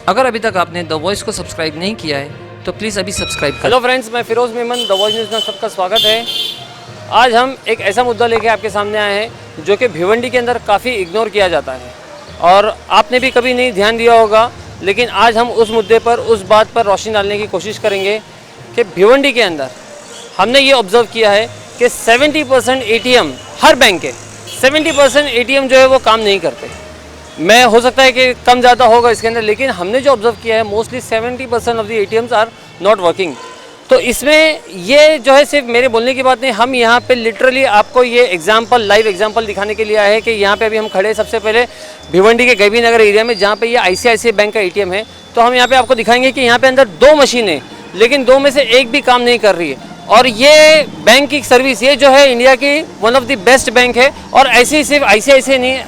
अगर अभी तक आपने द वॉइस को सब्सक्राइब नहीं किया है तो प्लीज़ अभी सब्सक्राइब करें। हेलो फ्रेंड्स, मैं Firoz Memon, the voice news में सबका स्वागत है। आज हम एक ऐसा मुद्दा लेके आपके सामने आए हैं जो कि भिवंडी के अंदर काफ़ी इग्नोर किया जाता है और आपने भी कभी नहीं ध्यान दिया होगा, लेकिन आज हम उस मुद्दे पर, उस बात पर रोशनी डालने की कोशिश करेंगे कि भिवंडी के अंदर हमने ये ऑब्ज़र्व किया है कि 70% ATM, हर बैंक के 70% ATM जो है वो काम नहीं करते। मैं हो सकता है कि कम ज़्यादा होगा इसके अंदर, लेकिन हमने जो ऑब्ज़र्व किया है mostly 70% of the ATMs are not working. तो इसमें ये जो है सिर्फ मेरे बोलने की बात नहीं, हम यहाँ पे लिटरली आपको ये एग्जांपल, लाइव एग्जांपल दिखाने के लिए आए हैं कि यहाँ पे अभी हम खड़े हैं सबसे पहले भिवंडी के गैबी नगर एरिया में, जहाँ पे ये ICICI बैंक का ATM है। तो हम यहाँ पे आपको दिखाएंगे कि यहाँ पे अंदर 2 मशीनें, लेकिन 2 में से एक भी काम नहीं कर रही है। और ये बैंक की सर्विस, ये जो है इंडिया की one of the best bank है। और ऐसे ही सिर्फ ICICI नहीं,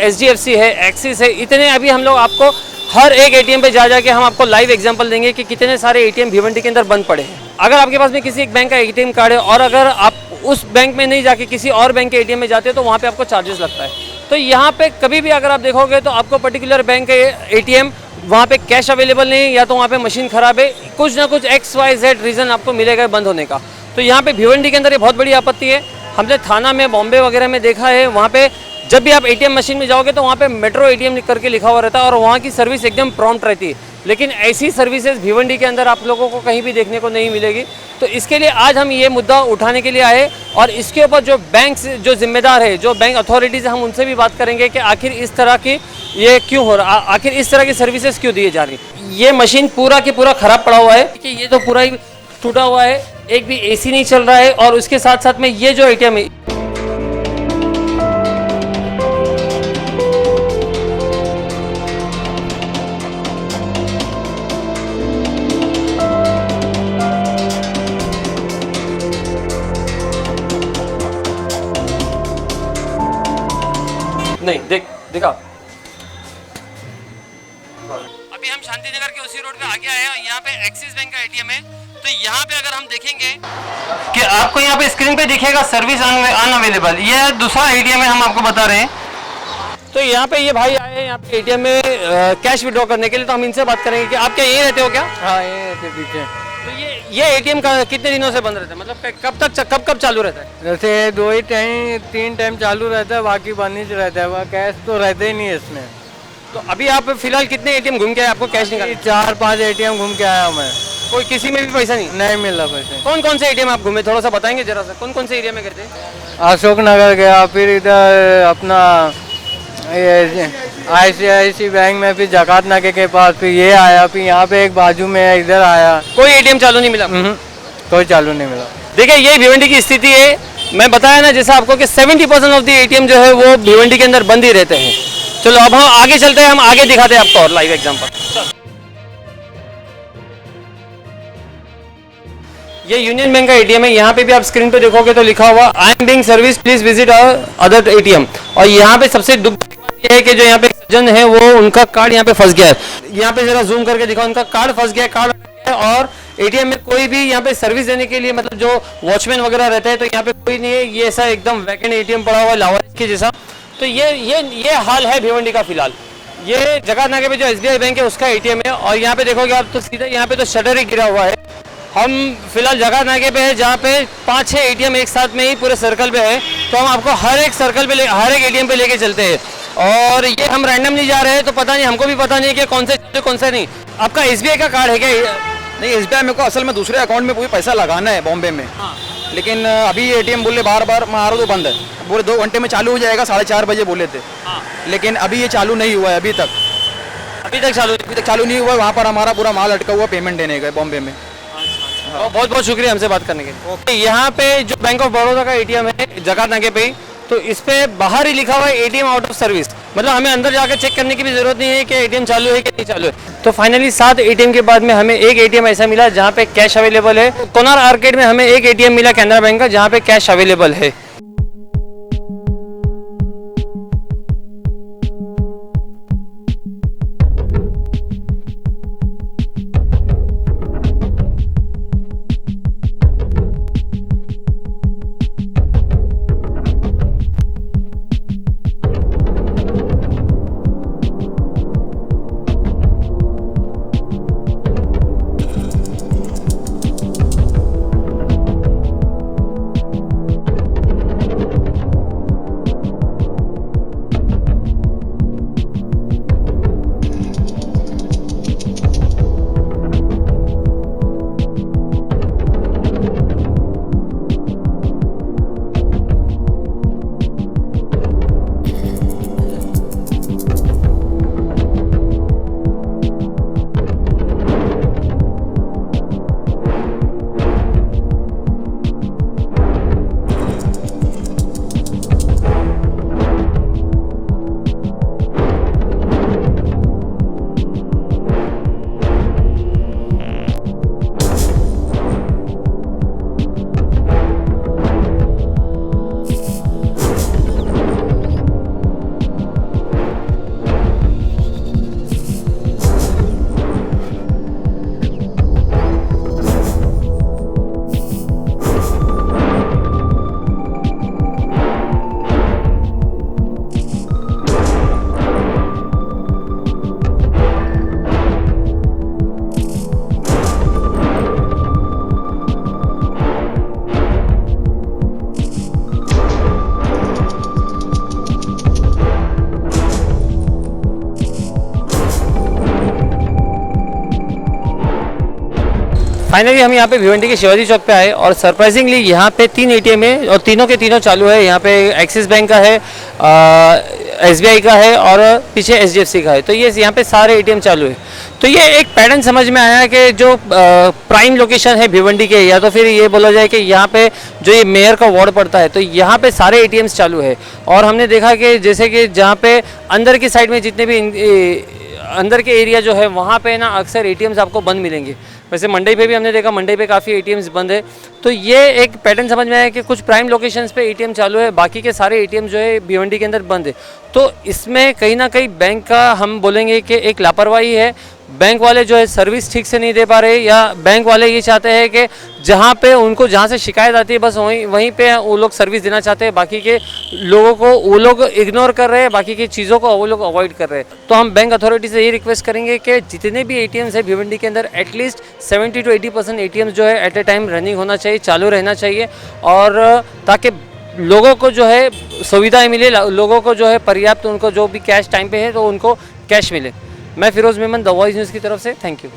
HDFC है, एक्सिस है, इतने अभी हम लोग आपको हर एक ATM पे जा जाके हम आपको लाइव एग्जांपल देंगे कि कितने सारे ATM भिवंडी के अंदर बंद पड़े हैं। अगर आपके पास में किसी एक बैंक का ATM कार्ड है और अगर आप उस बैंक में नहीं जाके किसी और बैंक के ATM में जाते हो तो वहाँ पे आपको चार्जेस लगता है। तो यहाँ पे कभी भी अगर आप देखोगे तो आपको पर्टिकुलर बैंक का ATM वहाँ पे कैश अवेलेबल नहीं है, या तो वहाँ पे मशीन खराब है, कुछ ना कुछ XYZ रीज़न आपको मिलेगा बंद होने का। तो यहाँ पे भिवंडी के अंदर ये बहुत बड़ी आपत्ति है। हमने थाना में, बॉम्बे वगैरह में देखा है, वहाँ पे जब भी आप ATM मशीन में जाओगे तो वहाँ पे मेट्रो ATM करके लिखा हुआ रहता है और वहाँ की सर्विस एकदम प्रॉम्प्ट रहती है। लेकिन ऐसी सर्विसेज भिवंडी के अंदर आप लोगों को कहीं भी देखने को नहीं मिलेगी। तो इसके लिए आज हम ये मुद्दा उठाने के लिए आए और इसके ऊपर जो बैंक जो जिम्मेदार है, जो बैंक अथॉरिटीज़, हम उनसे भी बात करेंगे कि आखिर इस तरह की ये क्यों हो रहा, आखिर इस तरह की सर्विसेज क्यों दी जा रही। ये मशीन पूरा के पूरा ख़राब पड़ा हुआ है कि ये तो पूरा ही टूटा हुआ है, एक भी AC नहीं चल रहा है। और उसके साथ साथ में ये जो ATM है, नहीं देखा अभी हम शांति नगर के उसी रोड पे आगे आए हैं। यहाँ पे एक्सिस बैंक का ATM है। तो यहाँ पे अगर हम देखेंगे कि आपको यहाँ पे स्क्रीन पे दिखेगा सर्विस अनअवेलेबल, ये दूसरा ATM है, हम आपको बता रहे हैं। तो यहाँ पे ये भाई आए हैं यहाँ पे ATM में कैश विड्रॉ करने के लिए। तो हम इनसे बात करेंगे कि आप क्या यहीं रहते हो क्या? हाँ, ये रहते पीछे। तो ये ATM का कितने दिनों से बंद रहता है, मतलब कब चालू रहता है? जैसे 2 ही टाइम 3 टाइम चालू रहता है, बाकी बंद ही रहता है। वहाँ कैश तो रहते ही नहीं है इसमें। तो अभी आप फिलहाल कितने ATM घूम के आए, आपको कैश निकाल? 4-5 ATM घूम के आया मैं, कोई किसी में भी पैसा नहीं मिला पैसे। कौन कौन से ATM आप घूमे, थोड़ा सा बताएंगे जरा सा, कौन कौन से एरिया में गए थे? अशोक नगर गया, फिर इधर अपना ये ICICI बैंक में, फिर जकात नाके के पास, फिर ये आया, फिर यहाँ पे एक बाजू में इधर आया। कोई ATM चालू नहीं मिला? कोई चालू नहीं मिला। देखिए ये भिवंडी की स्थिति है। मैं बताया ना जैसा आपको कि 70% ऑफ द ATM जो है वो भिवंडी के अंदर बंद ही रहते हैं। चलो अब हम आगे चलते हैं, हम आगे दिखाते हैं आपको और लाइव एग्जांपल। ये यूनियन बैंक का ATM है। यहाँ पे भी आप स्क्रीन पे देखोगे तो लिखा हुआ I am being service, please visit other ATM। और यहाँ पे सबसे दुख की बात यह है कि जो यहाँ पे सज्जन है वो, उनका कार्ड यहाँ पे फंस गया है। यहाँ पे जरा जूम करके दिखाओ, उनका कार्ड फंस गया है और ATM में कोई भी यहाँ पे सर्विस देने के लिए, मतलब जो वॉचमैन वगैरह रहते हैं, तो यहाँ पे कोई नहीं है। ये ऐसा एकदम वैकेंट ATM पड़ा हुआ है लावारिस के जैसा। तो ये हाल है भिवंडी का फिलहाल। ये जकात नाके पे जो SBI बैंक है उसका ATM है और यहाँ पे देखोगे आप तो सीधा यहाँ पे तो शटर ही गिरा हुआ है। हम फिलहाल जकात नाके पे है जहाँ पे 5-6 ATM एक साथ में ही पूरे सर्कल पे है। तो हम आपको हर एक सर्कल पे, हर एक ATM पे लेके चलते हैं। और ये हम रैंडमली जा रहे हैं, तो पता नहीं, हमको भी पता नहीं कि कौन से नहीं। आपका SBI का कार्ड है क्या? नहीं, SBI मेरे को असल में दूसरे अकाउंट में कोई पैसा लगाना है बॉम्बे में। हाँ। लेकिन अभी ATM बोले बार मारो तो बंद है, बोले 2 घंटे में चालू हो जाएगा, 4:30 बजे बोले थे। हाँ। लेकिन अभी ये चालू नहीं हुआ है अभी तक चालू नहीं हुआ है। वहाँ पर हमारा पूरा माल अटका हुआ पेमेंट देने का बॉम्बे में। हाँ। बहुत बहुत शुक्रिया हमसे बात करने के लिए। यहाँ पे जो बैंक ऑफ बड़ौदा का ATM है जकात नाके पे, तो इस पे बाहर ही लिखा हुआ है ATM आउट ऑफ सर्विस। मतलब हमें अंदर जाकर चेक करने की भी जरूरत नहीं है कि ATM चालू है कि नहीं चालू है। तो फाइनली 7 ATM के बाद में हमें एक ATM ऐसा मिला जहाँ पे कैश अवेलेबल है। कोनार आर्केड में हमें एक ATM मिला कैनरा बैंक का जहाँ पे कैश अवेलेबल है। फाइनली हम यहाँ पे भिवंडी के शिवाजी चौक पे आए और सरप्राइजिंगली यहाँ पे 3 एटीएम है और तीनों के तीनों चालू है। यहाँ पे एक्सिस बैंक का है, SBI का है और पीछे HDFC का है। तो ये यहाँ पे सारे एटीएम चालू है। तो ये एक पैटर्न समझ में आया कि जो प्राइम लोकेशन है भिवंडी के, या तो फिर ये बोला जाए कि यहाँ पे जो ये मेयर का वार्ड पड़ता है, तो यहाँ पे सारे एटीएम्स चालू है। और हमने देखा कि जैसे कि जहाँ पे अंदर की साइड में जितने भी अंदर के एरिया जो है वहाँ पे ना अक्सर एटीएम्स आपको बंद मिलेंगे। वैसे मंडी पे भी हमने देखा, मंडी पे काफ़ी एटीएम्स बंद है। तो ये एक पैटर्न समझ में आया कि कुछ प्राइम लोकेशंस पे एटीएम चालू है, बाकी के सारे एटीएम जो है भिवंडी के अंदर बंद है। तो इसमें कहीं ना कहीं बैंक का हम बोलेंगे कि एक लापरवाही है। बैंक वाले जो है सर्विस ठीक से नहीं दे पा रहे, या बैंक वाले ये चाहते हैं कि जहाँ पे उनको जहाँ से शिकायत आती है बस वहीं पे वो लोग सर्विस देना चाहते हैं, बाकी के लोगों को वो लोग इग्नोर कर रहे हैं, बाकी की चीज़ों को वो लोग अवॉइड कर रहे हैं। तो हम बैंक अथॉरिटी से ये रिक्वेस्ट करेंगे कि जितने भी एटीएम्स है भिवंडी के अंदर एटलीस्ट 70 to 80% एटीएम्स जो है एट ए टाइम रनिंग होना चाहिए, चालू रहना चाहिए, और ताकि लोगों को जो है सुविधाएँ मिले, लोगों को जो है पर्याप्त उनको जो भी कैश टाइम पे है तो उनको कैश मिले। मैं Firoz Memon, the voice news की तरफ से, थैंक यू।